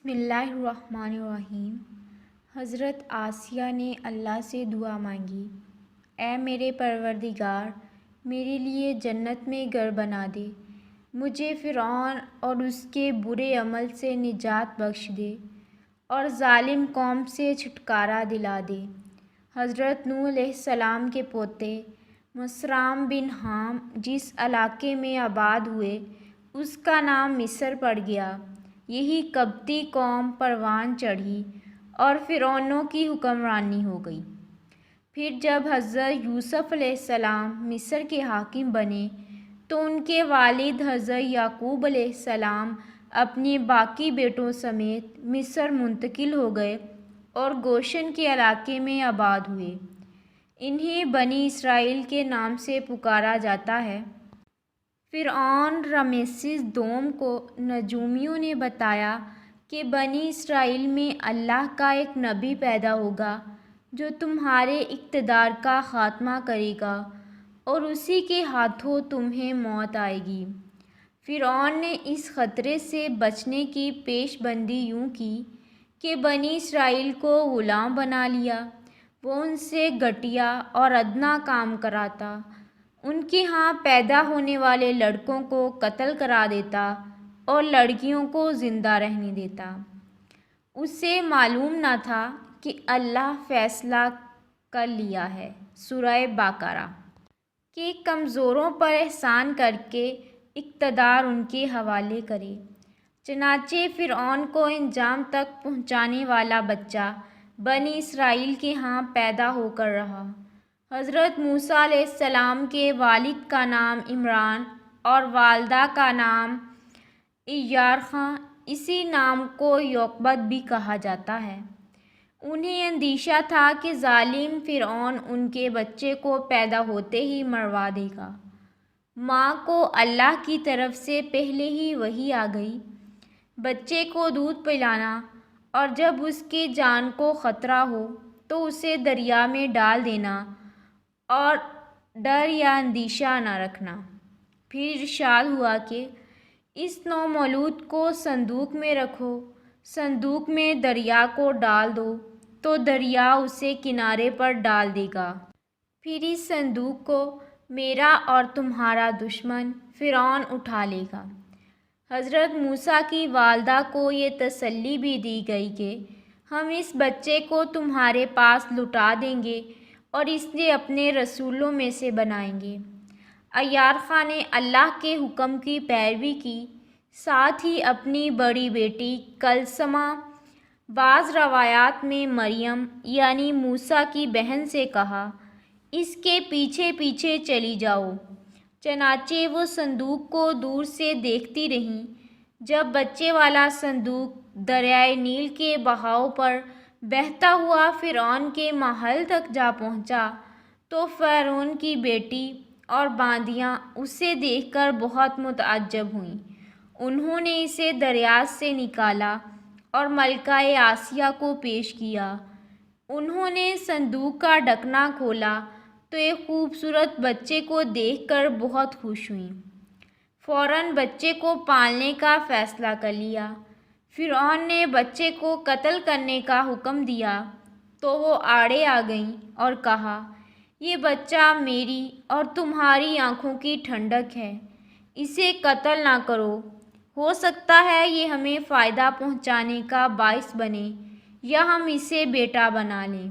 بسم اللہ الرحمن الرحیم۔ حضرت آسیہ نے اللہ سے دعا مانگی، اے میرے پروردگار، میرے لیے جنت میں گھر بنا دے، مجھے فرعون اور اس کے برے عمل سے نجات بخش دے اور ظالم قوم سے چھٹکارا دلا دے۔ حضرت نوح علیہ السلام کے پوتے مسرام بن حام جس علاقے میں آباد ہوئے اس کا نام مصر پڑ گیا۔ یہی قبطی قوم پروان چڑھی اور فرعونوں کی حکمرانی ہو گئی۔ پھر جب حضرت یوسف علیہ السلام مصر کے حاکم بنے تو ان کے والد حضرت یعقوب علیہ السلام اپنے باقی بیٹوں سمیت مصر منتقل ہو گئے اور گوشن کے علاقے میں آباد ہوئے۔ انہیں بنی اسرائیل کے نام سے پکارا جاتا ہے۔ فرعون رمیسس دوم کو نجومیوں نے بتایا کہ بنی اسرائیل میں اللہ کا ایک نبی پیدا ہوگا جو تمہارے اقتدار کا خاتمہ کرے گا اور اسی کے ہاتھوں تمہیں موت آئے گی۔ فرعون نے اس خطرے سے بچنے کی پیش بندی یوں کی کہ بنی اسرائیل کو غلام بنا لیا۔ وہ ان سے گھٹیا اور ادنیٰ کام کراتا، ان کے ہاں پیدا ہونے والے لڑکوں کو قتل کرا دیتا اور لڑکیوں کو زندہ رہنے دیتا۔ اسے معلوم نہ تھا کہ اللہ فیصلہ کر لیا ہے، سورہ بقرہ، کہ کمزوروں پر احسان کر کے اقتدار ان کے حوالے کرے۔ چنانچہ فرعون کو انجام تک پہنچانے والا بچہ بنی اسرائیل کے ہاں پیدا ہو کر رہا۔ حضرت موسیٰ علیہ السلام کے والد کا نام عمران اور والدہ کا نام ایارخہ، اسی نام کو یوقبت بھی کہا جاتا ہے۔ انہیں اندیشہ تھا کہ ظالم فرعون ان کے بچے کو پیدا ہوتے ہی مروا دے گا۔ ماں کو اللہ کی طرف سے پہلے ہی وحی آ گئی، بچے کو دودھ پلانا اور جب اس کی جان کو خطرہ ہو تو اسے دریا میں ڈال دینا اور ڈر یا اندیشہ نہ رکھنا۔ پھر ارشاد ہوا کہ اس نومولود کو صندوق میں رکھو، صندوق میں دریا کو ڈال دو تو دریا اسے کنارے پر ڈال دے گا۔ پھر اس صندوق کو میرا اور تمہارا دشمن فرعون اٹھا لے گا۔ حضرت موسیٰ کی والدہ کو یہ تسلی بھی دی گئی کہ ہم اس بچے کو تمہارے پاس لوٹا دیں گے اور اسے اپنے رسولوں میں سے بنائیں گے۔ ایارخہ نے اللہ کے حکم کی پیروی کی، ساتھ ہی اپنی بڑی بیٹی کلثمہ، بعض روایات میں مریم یعنی موسیٰ کی بہن سے کہا، اس کے پیچھے پیچھے چلی جاؤ۔ چنانچہ وہ صندوق کو دور سے دیکھتی رہیں۔ جب بچے والا صندوق دریائے نیل کے بہاؤ پر بہتا ہوا فرعون کے محل تک جا پہنچا تو فرعون کی بیٹی اور باندیاں اسے دیکھ کر بہت متعجب ہوئیں۔ انہوں نے اسے دریا سے نکالا اور ملکہ آسیہ کو پیش کیا۔ انہوں نے صندوق کا ڈھکنا کھولا تو ایک خوبصورت بچے کو دیکھ کر بہت خوش ہوئیں۔ فوراً بچے کو پالنے کا فیصلہ کر لیا۔ فرعون نے بچے کو قتل کرنے کا حکم دیا تو وہ آڑے آ گئیں اور کہا، یہ بچہ میری اور تمہاری آنکھوں کی ٹھنڈک ہے، اسے قتل نہ کرو، ہو سکتا ہے یہ ہمیں فائدہ پہنچانے کا باعث بنے یا ہم اسے بیٹا بنا لیں۔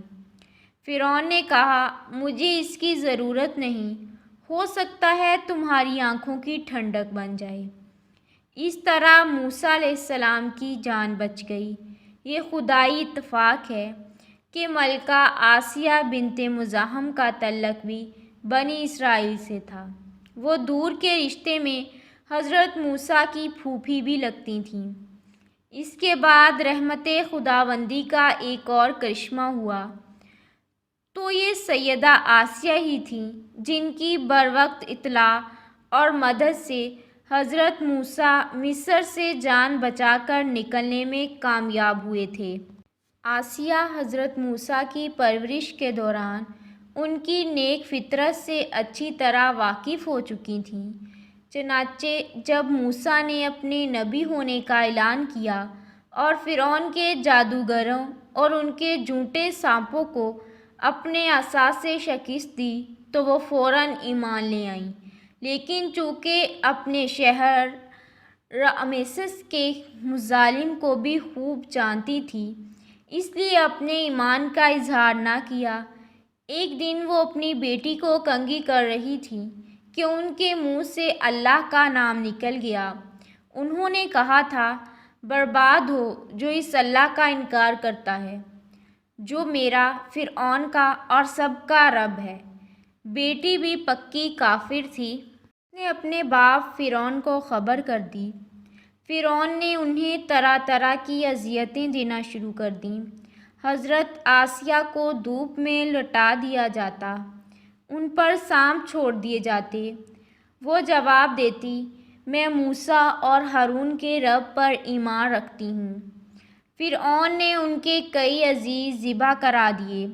فرعون نے کہا، مجھے اس کی ضرورت نہیں، ہو سکتا ہے تمہاری آنکھوں کی ٹھنڈک بن جائے۔ اس طرح موسیٰ علیہ السلام کی جان بچ گئی۔ یہ خدائی اتفاق ہے کہ ملکہ آسیہ بنت مزاحم کا تعلق بھی بنی اسرائیل سے تھا۔ وہ دور کے رشتے میں حضرت موسیٰ کی پھوپھی بھی لگتی تھیں۔ اس کے بعد رحمت خداوندی کا ایک اور کرشمہ ہوا تو یہ سیدہ آسیہ ہی تھیں جن کی بروقت اطلاع اور مدد سے حضرت موسیٰ مصر سے جان بچا کر نکلنے میں کامیاب ہوئے تھے۔ آسیہ حضرت موسیٰ کی پرورش کے دوران ان کی نیک فطرت سے اچھی طرح واقف ہو چکی تھیں۔ چنانچہ جب موسیٰ نے اپنے نبی ہونے کا اعلان کیا اور فرعون کے جادوگروں اور ان کے جھوٹے سانپوں کو اپنے عصا سے شکست دی تو وہ فوراً ایمان لے آئیں، لیکن چونکہ اپنے شہر رامسس کے مظالم کو بھی خوب جانتی تھی، اس لیے اپنے ایمان کا اظہار نہ کیا۔ ایک دن وہ اپنی بیٹی کو کنگھی کر رہی تھی کہ ان کے منہ سے اللہ کا نام نکل گیا۔ انہوں نے کہا تھا، برباد ہو جو اس اللہ کا انکار کرتا ہے جو میرا، فرعون کا اور سب کا رب ہے۔ بیٹی بھی پکی کافر تھی۔ اس نے اپنے باپ فرعون کو خبر کر دی۔ فرعون نے انہیں طرح طرح کی اذیتیں دینا شروع کر دیں۔ حضرت آسیہ کو دھوپ میں لٹا دیا جاتا، ان پر سانپ چھوڑ دیے جاتے۔ وہ جواب دیتی، میں موسیٰ اور ہارون کے رب پر ایمان رکھتی ہوں۔ فرعون نے ان کے کئی عزیز ذبح کرا دیے،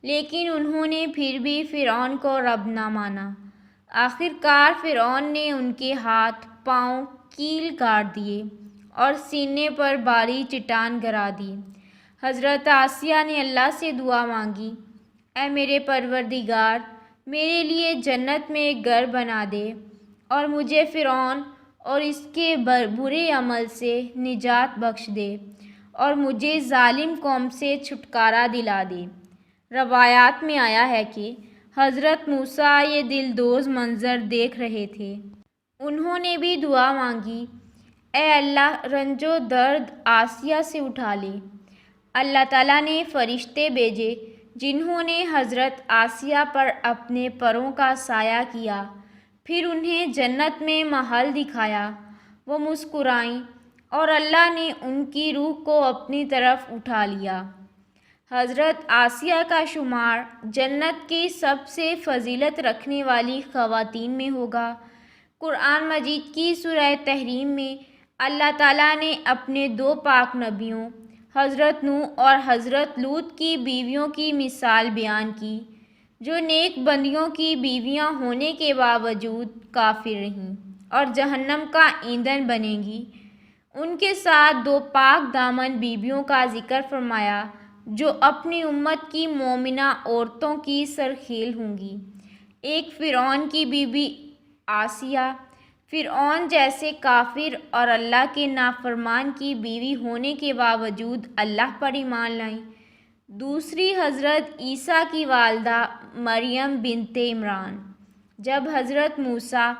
لیکن انہوں نے پھر بھی فرعون کو رب نہ مانا۔ آخر کار فرعون نے ان کے ہاتھ پاؤں کیل گاڑ دیے اور سینے پر بھاری چٹان گرا دی۔ حضرت آسیہ نے اللہ سے دعا مانگی، اے میرے پروردگار، میرے لیے جنت میں ایک گھر بنا دے اور مجھے فرعون اور اس کے برے عمل سے نجات بخش دے اور مجھے ظالم قوم سے چھٹکارا دلا دے۔ روایات میں آیا ہے کہ حضرت موسیٰ یہ دلدوز منظر دیکھ رہے تھے۔ انہوں نے بھی دعا مانگی، اے اللہ، رنج و درد آسیہ سے اٹھا لے۔ اللہ تعالیٰ نے فرشتے بھیجے جنہوں نے حضرت آسیہ پر اپنے پروں کا سایہ کیا، پھر انہیں جنت میں محل دکھایا۔ وہ مسکرائیں اور اللہ نے ان کی روح کو اپنی طرف اٹھا لیا۔ حضرت آسیہ کا شمار جنت کی سب سے فضیلت رکھنے والی خواتین میں ہوگا۔ قرآن مجید کی سورہ تحریم میں اللہ تعالیٰ نے اپنے دو پاک نبیوں حضرت نوح اور حضرت لوط کی بیویوں کی مثال بیان کی، جو نیک بندیوں کی بیویاں ہونے کے باوجود کافر رہیں اور جہنم کا ایندھن بنیں گی۔ ان کے ساتھ دو پاک دامن بیویوں کا ذکر فرمایا جو اپنی امت کی مومنہ عورتوں کی سرخیل ہوں گی۔ ایک فرعون کی بیوی آسیہ، فرعون جیسے کافر اور اللہ کے نافرمان کی بیوی ہونے کے باوجود اللہ پر ایمان لائیں۔ دوسری حضرت عیسیٰ کی والدہ مریم بنت عمران۔ جب حضرت موسیٰ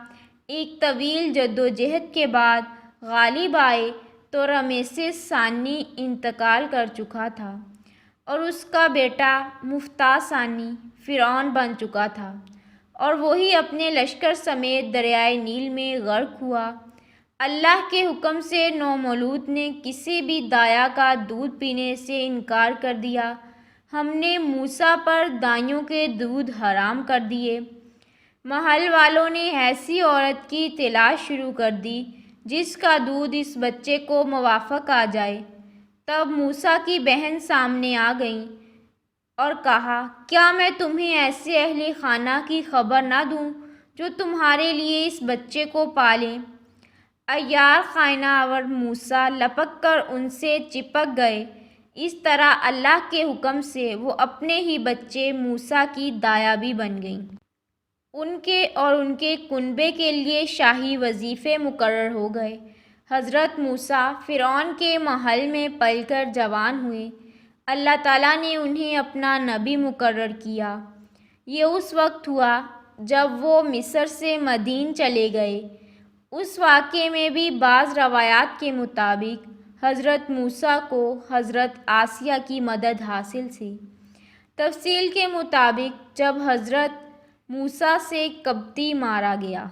ایک طویل جدوجہد کے بعد غالب آئے تو رامسیس ثانی انتقال کر چکا تھا اور اس کا بیٹا مفتاح ثانی فرعون بن چکا تھا، اور وہی اپنے لشکر سمیت دریائے نیل میں غرق ہوا۔ اللہ کے حکم سے نومولود نے کسی بھی دایا کا دودھ پینے سے انکار کر دیا۔ ہم نے موسیٰ پر دائیوں کے دودھ حرام کر دیے۔ محل والوں نے ایسی عورت کی تلاش شروع کر دی جس کا دودھ اس بچے کو موافق آ جائے۔ تب موسیٰ کی بہن سامنے آ گئیں اور کہا، کیا میں تمہیں ایسے اہل خانہ کی خبر نہ دوں جو تمہارے لیے اس بچے کو پالیں؟ عیار خائنہ اور موسیٰ لپک کر ان سے چپک گئے۔ اس طرح اللہ کے حکم سے وہ اپنے ہی بچے موسیٰ کی دایا بھی بن گئیں۔ ان کے اور ان کے کنبے کے لیے شاہی وظیفے مقرر ہو گئے۔ حضرت موسیٰ فرعون کے محل میں پل کر جوان ہوئے۔ اللہ تعالیٰ نے انہیں اپنا نبی مقرر کیا۔ یہ اس وقت ہوا جب وہ مصر سے مدین چلے گئے۔ اس واقعے میں بھی بعض روایات کے مطابق حضرت موسیٰ کو حضرت آسیہ کی مدد حاصل تھی۔ تفصیل کے مطابق جب حضرت موسیٰ سے قبطی مارا گیا